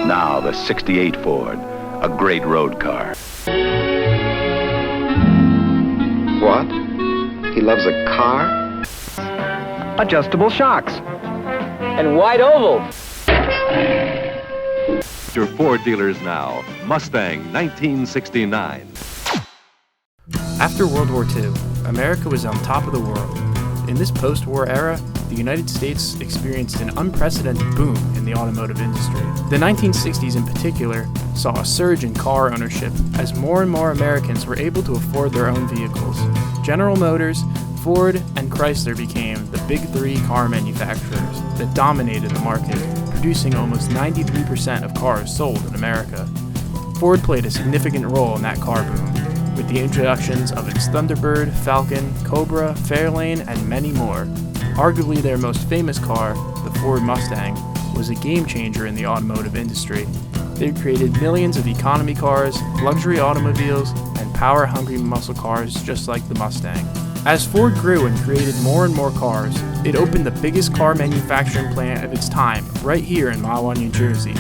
Now the 68 Ford, a great road car. What? He loves a car? Adjustable shocks. And wide ovals. Your Ford dealers now. Mustang 1969. After World War II, America was on top of the world. In this post-war era, the United States experienced an unprecedented boom in the automotive industry. The 1960s in particular saw a surge in car ownership as more and more Americans were able to afford their own vehicles. General Motors, Ford, and Chrysler became the big three car manufacturers that dominated the market, producing almost 93% of cars sold in America. Ford played a significant role in that car boom, with the introductions of its Thunderbird, Falcon, Cobra, Fairlane, and many more. Arguably their most famous car, the Ford Mustang, was a game changer in the automotive industry. They created millions of economy cars, luxury automobiles, and power-hungry muscle cars just like the Mustang. As Ford grew and created more and more cars, it opened the biggest car manufacturing plant of its time right here in Mahwah, New Jersey.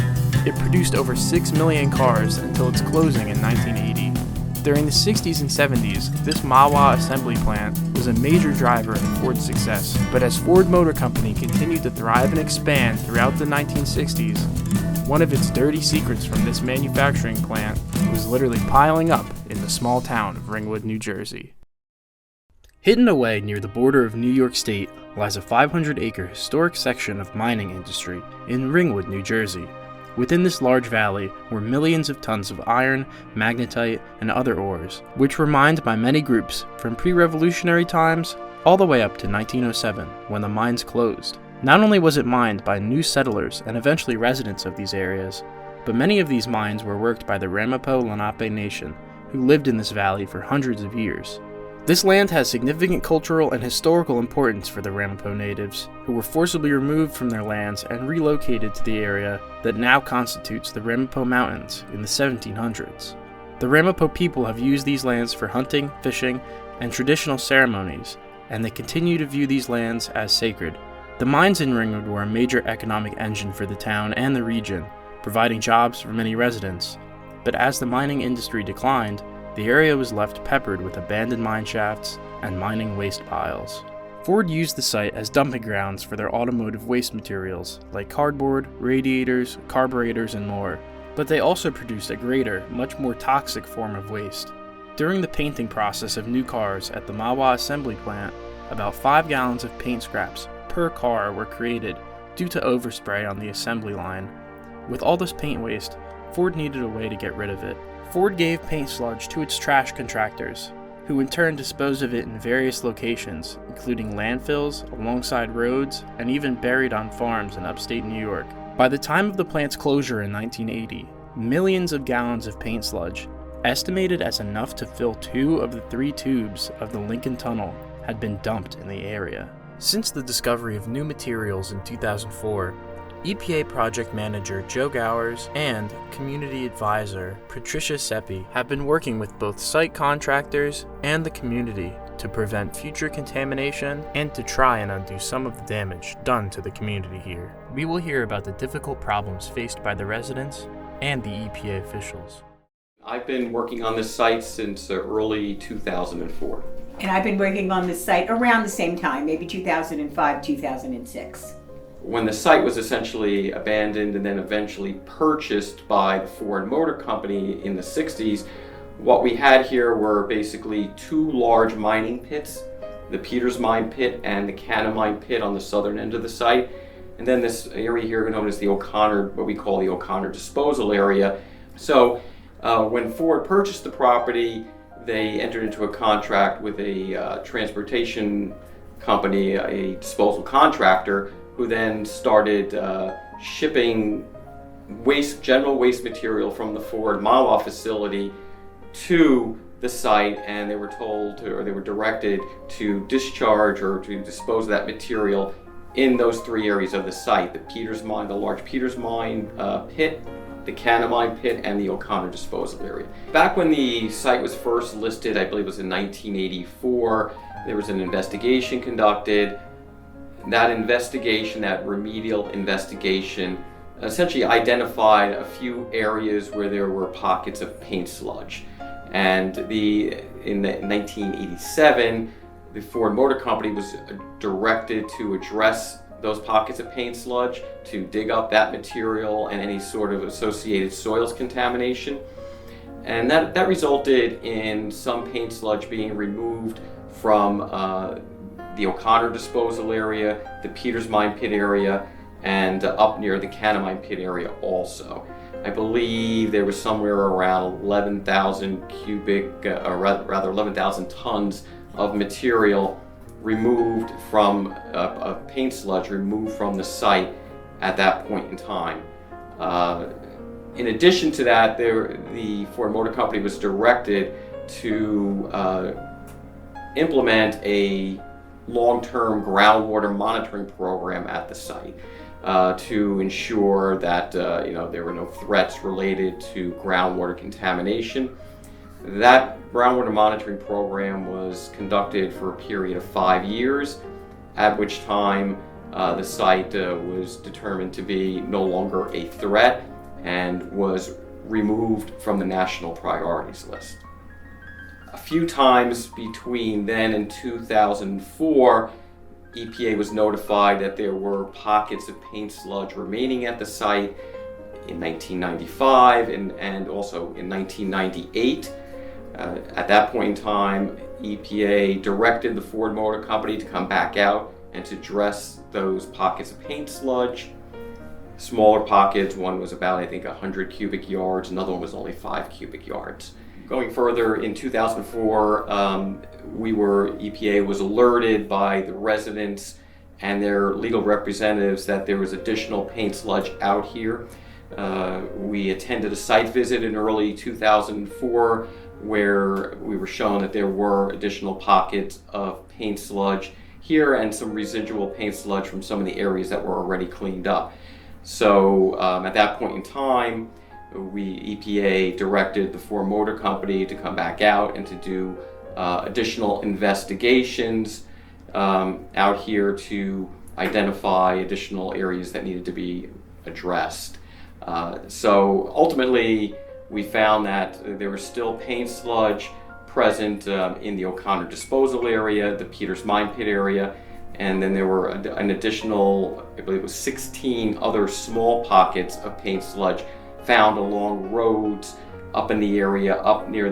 It produced over 6 million cars until its closing in 1980. During the 60s and 70s, this Mahwah assembly plant was a major driver in Ford's success, but as Ford Motor Company continued to thrive and expand throughout the 1960s, one of its dirty secrets from this manufacturing plant was literally piling up in the small town of Ringwood, New Jersey. Hidden away near the border of New York State lies a 500-acre historic section of mining industry in Ringwood, New Jersey. Within this large valley were millions of tons of iron, magnetite, and other ores, which were mined by many groups from pre-revolutionary times all the way up to 1907 when the mines closed. Not only was it mined by new settlers and eventually residents of these areas, but many of these mines were worked by the Lenape Nation, who lived in this valley for hundreds of years. This land has significant cultural and historical importance for the Ramapo natives, who were forcibly removed from their lands and relocated to the area that now constitutes the Ramapo Mountains in the 1700s. The Ramapo people have used these lands for hunting, fishing, and traditional ceremonies, and they continue to view these lands as sacred. The mines in Ringwood were a major economic engine for the town and the region, providing jobs for many residents. But as the mining industry declined, the area was left peppered with abandoned mine shafts and mining waste piles. Ford used the site as dumping grounds for their automotive waste materials, like cardboard, radiators, carburetors, and more. But they also produced a greater, much more toxic form of waste. During the painting process of new cars at the Mahwah assembly plant, about 5 gallons of paint scraps per car were created due to overspray on the assembly line. With all this paint waste, Ford needed a way to get rid of it. Ford gave paint sludge to its trash contractors, who in turn disposed of it in various locations, including landfills, alongside roads, and even buried on farms in upstate New York. By the time of the plant's closure in 1980, millions of gallons of paint sludge, estimated as enough to fill 2 of the 3 tubes of the Lincoln Tunnel, had been dumped in the area. Since the discovery of new materials in 2004, EPA project manager Joe Gowers and community advisor Patricia Seppi have been working with both site contractors and the community to prevent future contamination and to try and undo some of the damage done to the community here. We will hear about the difficult problems faced by the residents and the EPA officials. I've been working on this site since early 2004. And I've been working on this site around the same time, maybe 2005, 2006. When the site was essentially abandoned and then eventually purchased by the Ford Motor Company in the 60s, what we had here were basically 2 large mining pits, the Peters Mine Pit and the Canna Mine Pit on the southern end of the site, and then this area here known as the O'Connor, what we call the O'Connor Disposal Area. So when Ford purchased the property, they entered into a contract with a transportation company, a disposal contractor, who then started shipping general waste material from the Ford Mahwah facility to the site, and they were told or they were directed to discharge or to dispose of that material in those 3 areas of the site: the Peters Mine, the large Peters Mine pit, the Canna Mine Pit, and the O'Connor Disposal Area. Back when the site was first listed, I believe it was in 1984, there was an investigation conducted. That investigation, that remedial investigation, essentially identified a few areas where there were pockets of paint sludge. And in 1987, the Ford Motor Company was directed to address those pockets of paint sludge, to dig up that material and any sort of associated soils contamination. And that resulted in some paint sludge being removed from the O'Connor disposal area, the Peters Mine Pit area, and up near the Canamine Pit area also. I believe there was somewhere around 11,000 11,000 tons of material removed from paint sludge removed from the site at that point in time. In addition to that, the Ford Motor Company was directed to implement a long-term groundwater monitoring program at the site to ensure that there were no threats related to groundwater contamination. That groundwater monitoring program was conducted for a period of 5 years, at which time the site was determined to be no longer a threat and was removed from the national priorities list. A few times between then and 2004, EPA was notified that there were pockets of paint sludge remaining at the site in 1995 and also in 1998. At that point in time, EPA directed the Ford Motor Company to come back out and to address those pockets of paint sludge. Smaller pockets, one was about, I think, 100 cubic yards, another one was only 5 cubic yards. Going further, in 2004, EPA was alerted by the residents and their legal representatives that there was additional paint sludge out here. We attended a site visit in early 2004 where we were shown that there were additional pockets of paint sludge here and some residual paint sludge from some of the areas that were already cleaned up. So at that point in time, EPA directed the Ford Motor Company to come back out and to do additional investigations out here to identify additional areas that needed to be addressed. So ultimately, we found that there was still paint sludge present in the O'Connor disposal area, the Peters Mine Pit area, and then there were an additional, I believe it was 16 other small pockets of paint sludge found along roads up in the area, up near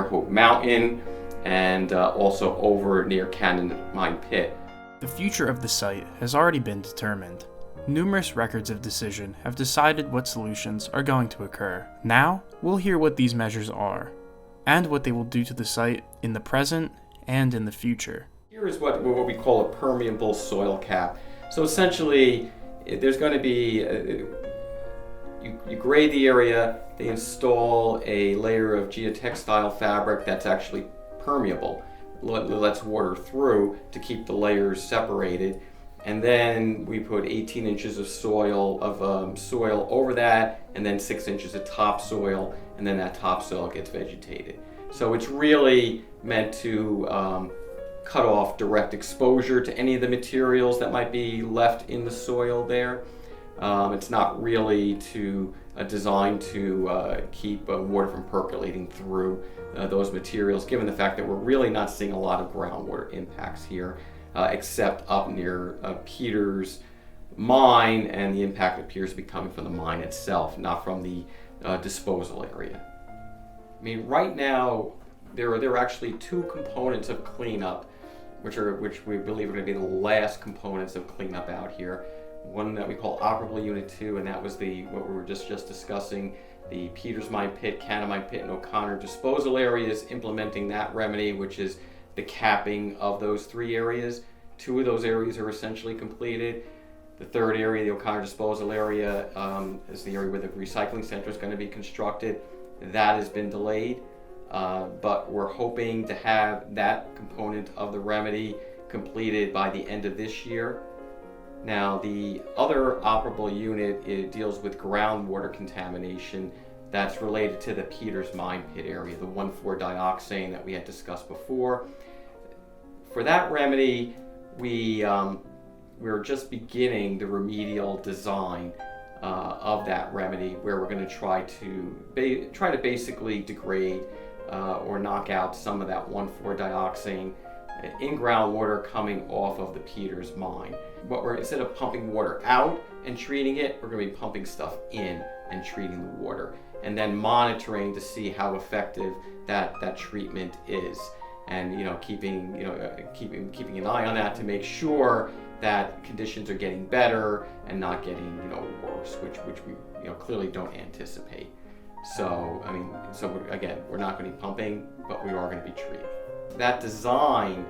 Hope Mountain, and also over near Canamine Pit. The future of the site has already been determined. Numerous records of decision have decided what solutions are going to occur. Now, we'll hear what these measures are, and what they will do to the site in the present and in the future. Here is what we call a permeable soil cap. So essentially, there's going to be, you grade the area, they install a layer of geotextile fabric that's actually permeable, lets water through to keep the layers separated. And then we put 18 inches of soil over that, and then 6 inches of topsoil, and then that topsoil gets vegetated. So it's really meant to cut off direct exposure to any of the materials that might be left in the soil there. It's not really designed to keep water from percolating through those materials, given the fact that we're really not seeing a lot of groundwater impacts here. Except up near Peters Mine, and the impact appears to be coming from the mine itself, not from the disposal area. I mean, right now, there are actually two components of cleanup, which we believe are going to be the last components of cleanup out here. One that we call Operable Unit 2, and that was what we were just discussing, the Peters Mine Pit, Canamine Pit, and O'Connor disposal areas, implementing that remedy, which is the capping of those 3 areas. 2 of those areas are essentially completed. The third area, the O'Connor disposal area, is the area where the recycling center is going to be constructed. That has been delayed, but we're hoping to have that component of the remedy completed by the end of this year. Now, the other operable unit, it deals with groundwater contamination that's related to the Peters Mine Pit area, the 1,4-dioxane that we had discussed before. For that remedy, we're just beginning the remedial design of that remedy, where we're going to try to basically degrade or knock out some of that 1,4-dioxane in groundwater coming off of the Peters mine. But instead of pumping water out and treating it, we're going to be pumping stuff in and treating the water, and then monitoring to see how effective that treatment is, and keeping an eye on that to make sure that conditions are getting better and not getting worse, which we clearly don't anticipate. So again, we're not going to be pumping, but we are going to be treating. That design,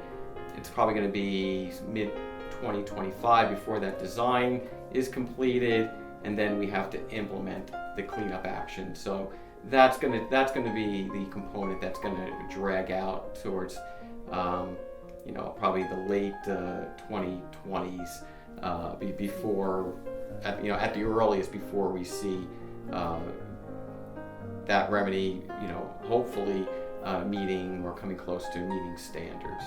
it's probably going to be mid-2025 before that design is completed, and then we have to implement the cleanup action. So that's going to be the component that's going to drag out towards probably the late 2020s, before at the earliest, before we see that remedy hopefully meeting or coming close to meeting standards.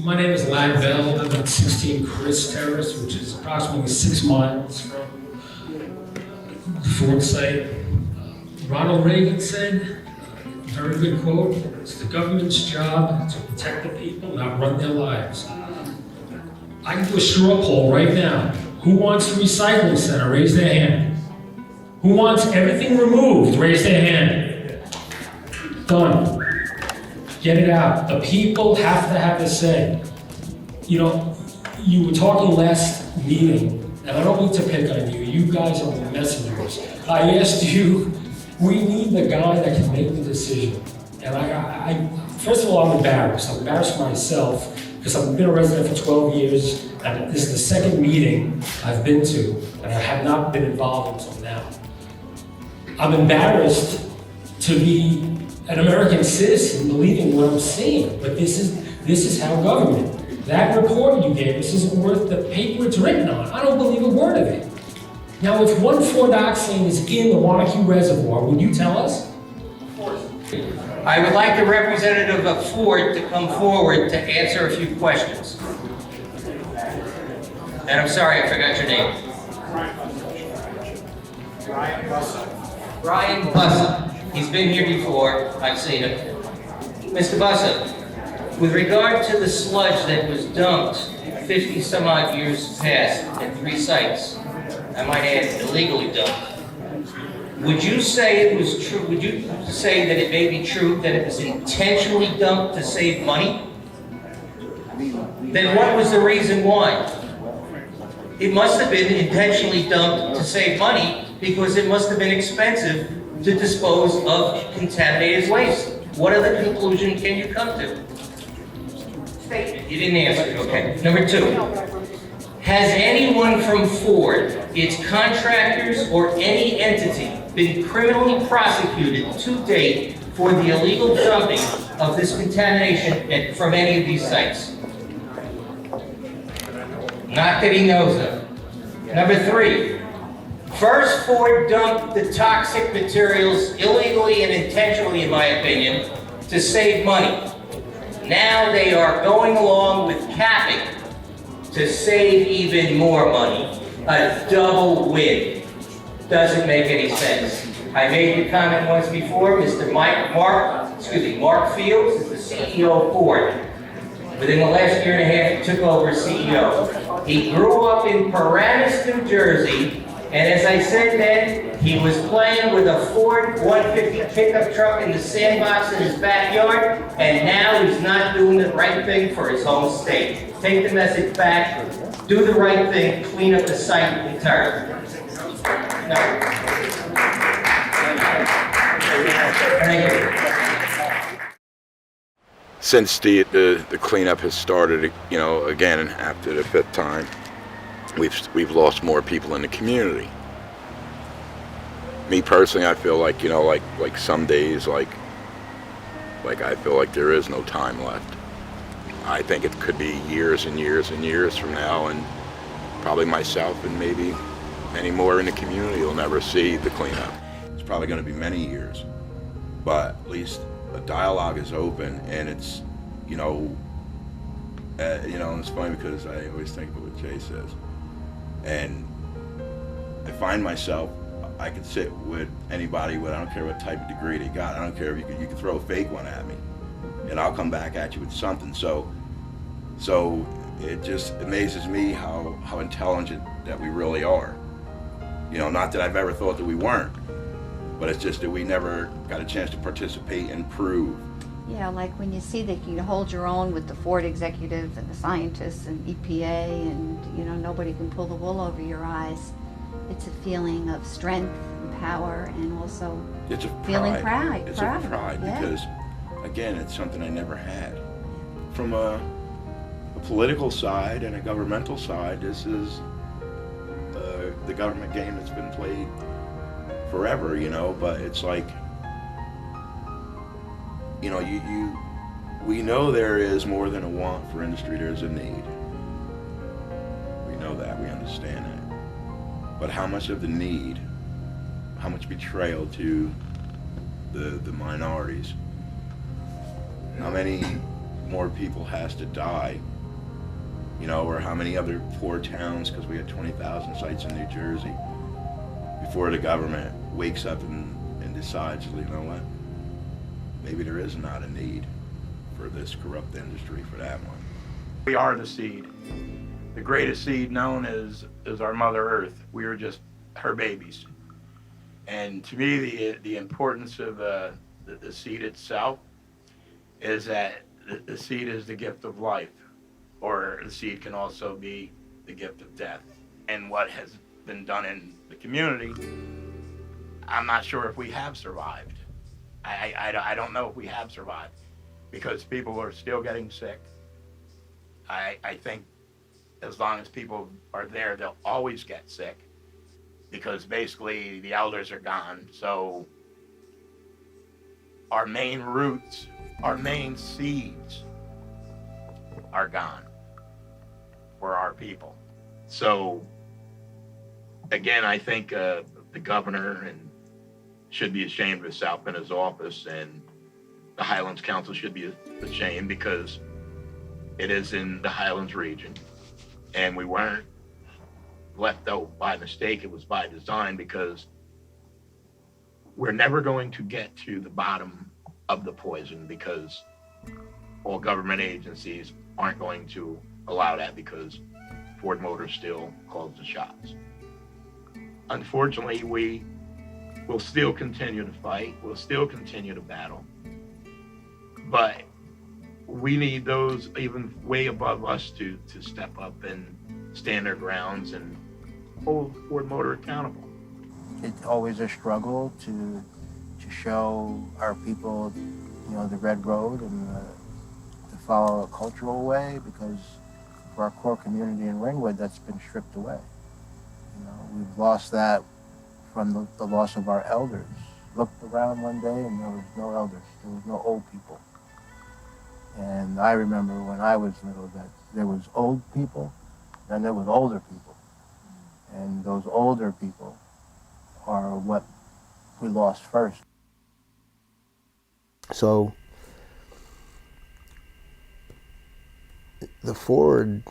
My name is Lad Bell. I'm at 16 Chris Terrace, which is approximately 6 miles from the Ford site. Ronald Reagan said, very good quote, "It's the government's job to protect the people, not run their lives." I can do a straw poll right now. Who wants a recycling center? Raise their hand. Who wants everything removed? Raise their hand. Done. Get it out. The people have to have a say. You were talking last meeting, and I don't need to pick on you. You guys are the messengers. I asked you, we need the guy that can make the decision. And I first of all, I'm embarrassed. I'm embarrassed myself because I've been a resident for 12 years, and this is the second meeting I've been to, and I have not been involved until now. I'm embarrassed to be an American citizen believing what I'm seeing, but this is how government. That report you gave us isn't worth the paper it's written on. I don't believe a word of it. Now, if 1,4-dioxane is in the Wanacue Reservoir, would you tell us? Of course. I would like the representative of Ford to come forward to answer a few questions. And I'm sorry, I forgot your name. Brian Bussa. He's been here before. I've seen him. Mr. Bussa, with regard to the sludge that was dumped 50 some odd years past at 3 sites, I might add illegally dumped, would you say it was true? Would you say that it may be true that it was intentionally dumped to save money? Then what was the reason why? It must have been intentionally dumped to save money because it must have been expensive to dispose of contaminated waste. What other conclusion can you come to? Statement. You didn't answer it. Okay. Number 2. Has anyone from Ford, its contractors, or any entity been criminally prosecuted to date for the illegal dumping of this contamination from any of these sites? Not that he knows of. Number 3. First, Ford dumped the toxic materials illegally and intentionally, in my opinion, to save money. Now they are going along with capping to save even more money. A double win. Doesn't make any sense. I made the comment once before. Mr. Mark Fields is the CEO of Ford. Within the last year and a half, he took over as CEO. He grew up in Paramus, New Jersey, and as I said then, he was playing with a Ford 150 pickup truck in the sandbox in his backyard, and now he's not doing the right thing for his home state. Take the message back, do the right thing, clean up the site in turn. No. Thank you. Since the cleanup has started, again after the 5th time, we've lost more people in the community. Me personally, I feel like like some days, like I feel like there is no time left. I think it could be years and years and years from now, and probably myself and maybe many more in the community will never see the cleanup. It's probably going to be many years, but at least a dialogue is open, and it's and it's funny because I always think of what Jay says, and I find myself, I could sit with anybody with, I don't care what type of degree they got, I don't care if you could throw a fake one at me, and I'll come back at you with something. So it just amazes me how intelligent that we really are. You know, not that I've ever thought that we weren't, but it's just that we never got a chance to participate and prove. You know, like when you see that you hold your own with the Ford executives and the scientists and EPA, and you know, nobody can pull the wool over your eyes. It's a feeling of strength and power, and also It's a feeling pride. pride. It's proud a pride yeah. because, again, it's something I never had. From a political side and a governmental side, this is the government game that's been played forever, you know, but it's like, you know, we know there is more than a want for industry, there's a need. We know that, we understand that. But how much of the need, how much betrayal to the minorities, how many more people has to die, you know, or how many other poor towns, because we had 20,000 sites in New Jersey, before the government wakes up and decides, you know what, maybe there is not a need for this corrupt industry, for that one. We are the seed. The greatest seed known is our Mother Earth. We are just her babies. And to me, the importance of the seed itself is that the seed is the gift of life, or the seed can also be the gift of death. And what has been done in the community, I'm not sure if we have survived. I don't know if we have survived, because people are still getting sick. I think as long as people are there, they'll always get sick, because basically the elders are gone. So our main roots, our main seeds are gone for our people. So again, I think the governor should be ashamed of himself in his office, and the Highlands Council should be ashamed, because it is in the Highlands region, and we weren't left out by mistake. It was by design, because we're never going to get to the bottom of the poison, because all government agencies aren't going to allow that, because Ford Motor still calls the shots. Unfortunately, we will still continue to fight, we'll still continue to battle, but we need those even way above us to step up and stand their grounds and hold Ford Motor accountable. It's always a struggle to show our people, you know, the red road, and to follow a cultural way, because for our core community in Ringwood, that's been stripped away. You know, we've lost that from the loss of our elders. Looked around one day and there was no elders, there was no old people. And I remember when I was little that there was old people and there was older people. And those older people are what we lost first. So the Ford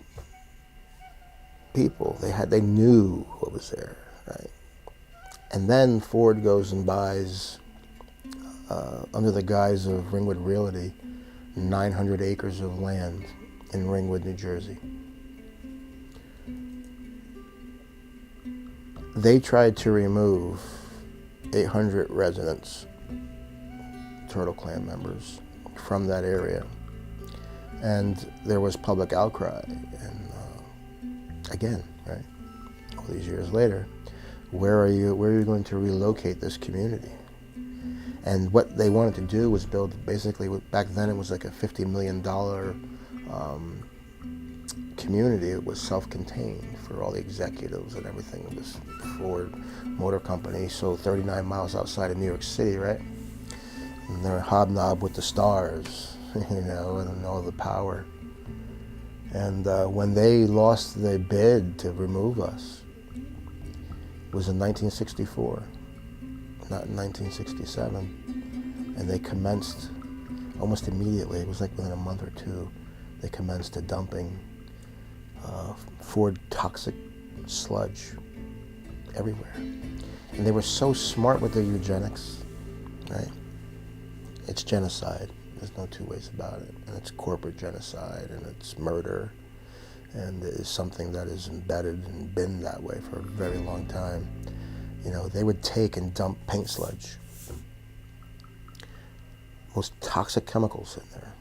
people, they knew what was there, right? And then Ford goes and buys, under the guise of Ringwood Realty, 900 acres of land in Ringwood, New Jersey. They tried to remove 800 residents, Turtle Clan members, from that area. And there was public outcry. And again, right, all these years later, where are you going to relocate this community? And what they wanted to do was build, basically, back then it was like a $50 million community. It was self-contained for all the executives and everything of this Ford Motor Company. So 39 miles outside of New York City, right? And they're hobnob with the stars, you know, and all the power. And when they lost the bid to remove us, it was in 1964, not in 1967. And they commenced almost immediately, it was like within a month or two, they commenced dumping Ford toxic sludge everywhere. And they were so smart with their eugenics, right? It's genocide. There's no two ways about it. And it's corporate genocide, and it's murder, and it is something that is embedded and been that way for a very long time. You know, they would take and dump paint sludge, most toxic chemicals in there.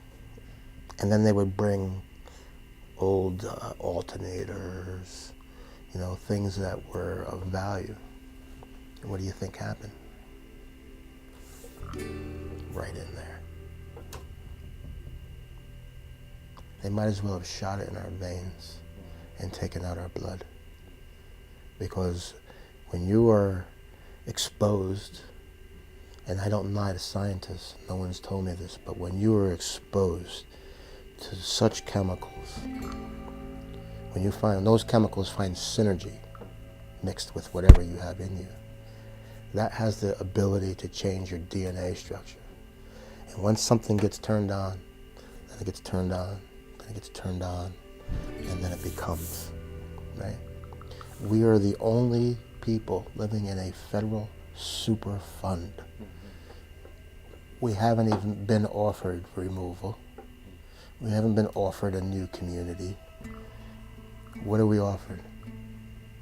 And then they would bring old alternators, you know, things that were of value. And what do you think happened? Right in there. They might as well have shot it in our veins and taken out our blood. Because when you are exposed, and I don't lie to scientists, no one's told me this, but when you are exposed to such chemicals, when you find those chemicals find synergy mixed with whatever you have in you, that has the ability to change your DNA structure. And once something gets turned on, then it gets turned on, then it gets turned on, and then it becomes, right? We are the only people living in a federal superfund. We haven't even been offered removal. We haven't been offered a new community. What are we offered?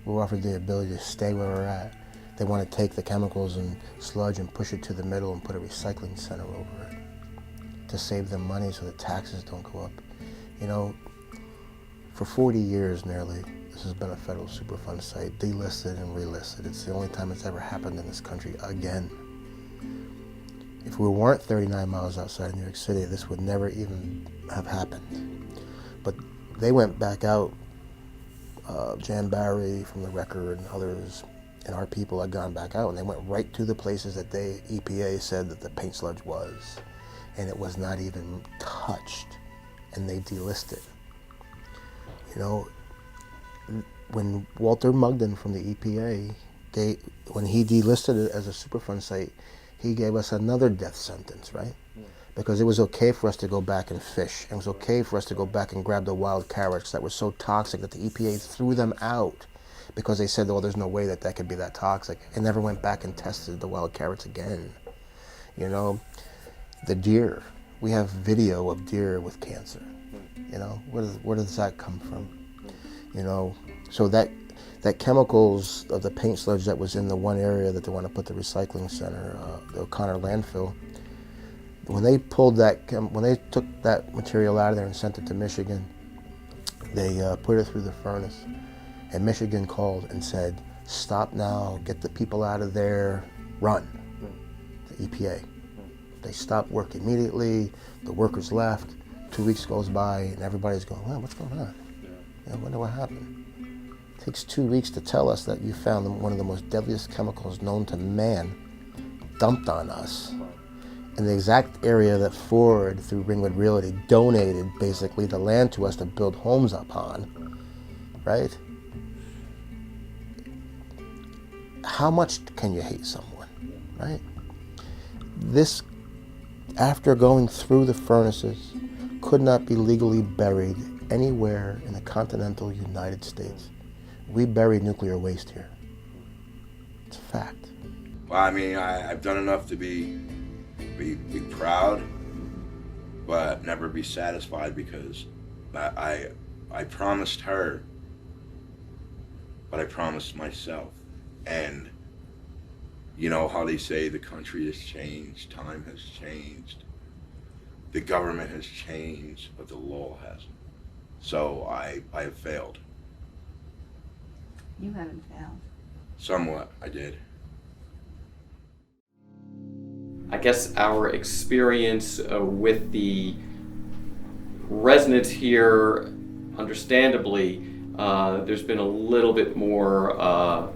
We're offered the ability to stay where we're at. They want to take the chemicals and sludge and push it to the middle and put a recycling center over it to save them money so the taxes don't go up. You know, for 40 years nearly, this has been a federal Superfund site, delisted and relisted. It's the only time it's ever happened in this country again. If we weren't 39 miles outside of New York City, this would never even have happened. But they went back out, Jan Barry from the Record and others, and our people had gone back out, and they went right to the places that EPA said that the paint sludge was, and it was not even touched, and they delisted. You know, when Walter Mugden from the EPA, when he delisted it as a Superfund site, he gave us another death sentence, right? Because it was okay for us to go back and fish. It was okay for us to go back and grab the wild carrots that were so toxic that the EPA threw them out because they said, oh, there's no way that could be that toxic, and never went back and tested the wild carrots again. You know, the deer. We have video of deer with cancer. You know, where does that come from? You know, so that chemicals of the paint sludge that was in the one area that they want to put the recycling center, the O'Connor landfill, when they pulled when they took that material out of there and sent it to Michigan, they put it through the furnace, and Michigan called and said, stop now, get the people out of there, run, the EPA. They stopped work immediately, the workers left, 2 weeks goes by, and everybody's going, well, what's going on? I wonder what happened. It takes 2 weeks to tell us that you found one of the most deadliest chemicals known to man dumped on us in the exact area that Ford, through Ringwood Realty, donated basically the land to us to build homes upon, right? How much can you hate someone, right? This, after going through the furnaces, could not be legally buried anywhere in the continental United States. We bury nuclear waste here. It's a fact. Well, I mean, I've done enough to be proud, but never be satisfied, because I promised her, but I promised myself. And you know how they say the country has changed, time has changed, the government has changed, but the law hasn't. So I have failed. You haven't failed. Somewhat, I did. I guess our experience with the residents here, understandably, there's been a little bit more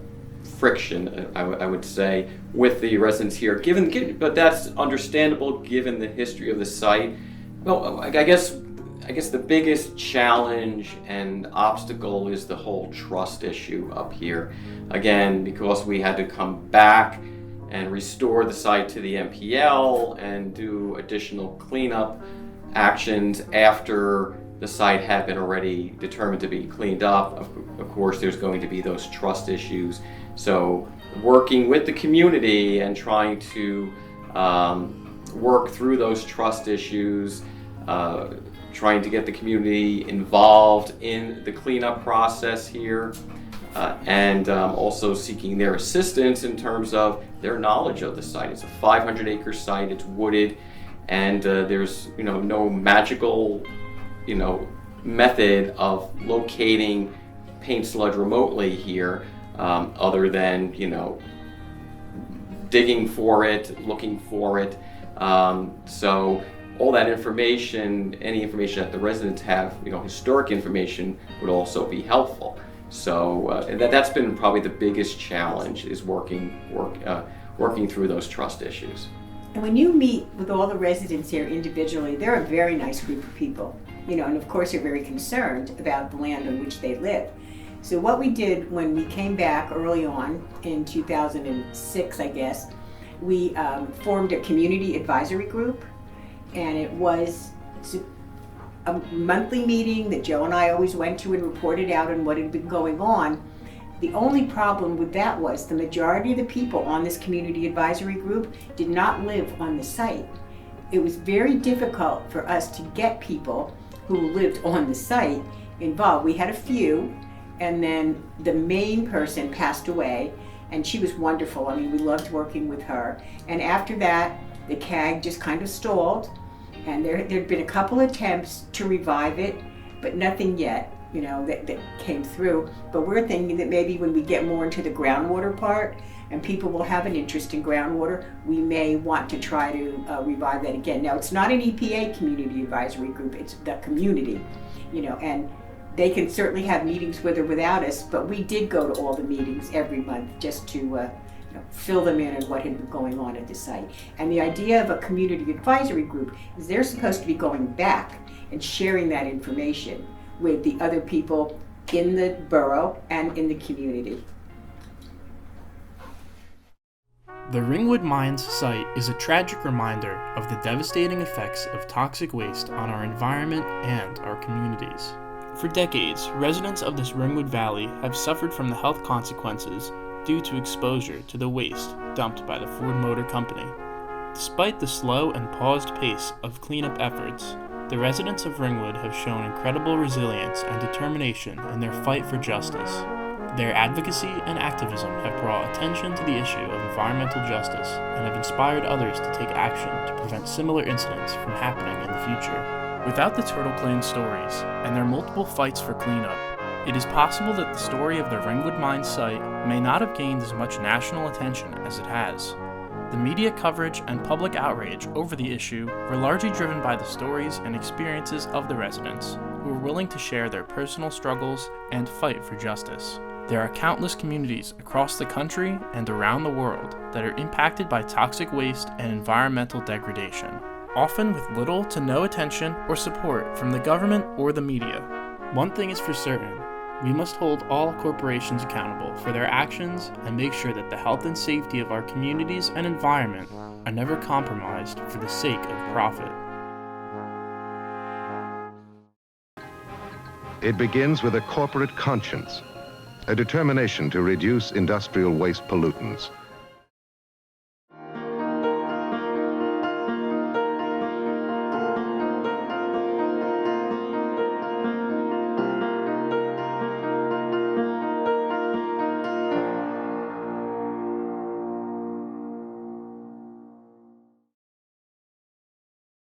friction, I would say, with the residents here. But that's understandable given the history of the site. Well, I guess the biggest challenge and obstacle is the whole trust issue up here. Again, because we had to come back and restore the site to the MPL and do additional cleanup actions after the site had been already determined to be cleaned up. Of course, there's going to be those trust issues. So working with the community and trying to work through those trust issues, trying to get the community involved in the cleanup process here, and also seeking their assistance in terms of their knowledge of the site. It's a 500-acre site, it's wooded, and there's no magical method of locating paint sludge remotely here, other than digging for it, looking for it. So all that information, any information that the residents have, historic information, would also be helpful. So that's been probably the biggest challenge, is working through those trust issues. And when you meet with all the residents here individually, they're a very nice group of people, and of course they're very concerned about the land on which they live. So what we did when we came back early on in 2006, I guess, we formed a community advisory group, and it was a monthly meeting that Joe and I always went to and reported out on what had been going on. The only problem with that was the majority of the people on this community advisory group did not live on the site. It was very difficult for us to get people who lived on the site involved. We had a few, and then the main person passed away, and she was wonderful. I mean, we loved working with her. And after that, the CAG just kind of stalled, and there'd been a couple attempts to revive it, but nothing yet, that came through. But we're thinking that maybe when we get more into the groundwater part, and people will have an interest in groundwater, we may want to try to revive that again. Now, it's not an EPA community advisory group, it's the community, and they can certainly have meetings with or without us, but we did go to all the meetings every month just to fill them in on what had been going on at the site. And the idea of a community advisory group is they're supposed to be going back and sharing that information with the other people in the borough and in the community. The Ringwood Mines site is a tragic reminder of the devastating effects of toxic waste on our environment and our communities. For decades, residents of this Ringwood Valley have suffered from the health consequences due to exposure to the waste dumped by the Ford Motor Company. Despite the slow and paused pace of cleanup efforts, the residents of Ringwood have shown incredible resilience and determination in their fight for justice. Their advocacy and activism have brought attention to the issue of environmental justice and have inspired others to take action to prevent similar incidents from happening in the future. Without the Turtle Clan stories and their multiple fights for cleanup, it is possible that the story of the Ringwood Mines site may not have gained as much national attention as it has. The media coverage and public outrage over the issue were largely driven by the stories and experiences of the residents, who were willing to share their personal struggles and fight for justice. There are countless communities across the country and around the world that are impacted by toxic waste and environmental degradation, often with little to no attention or support from the government or the media. One thing is for certain, we must hold all corporations accountable for their actions and make sure that the health and safety of our communities and environment are never compromised for the sake of profit. It begins with a corporate conscience, a determination to reduce industrial waste pollutants,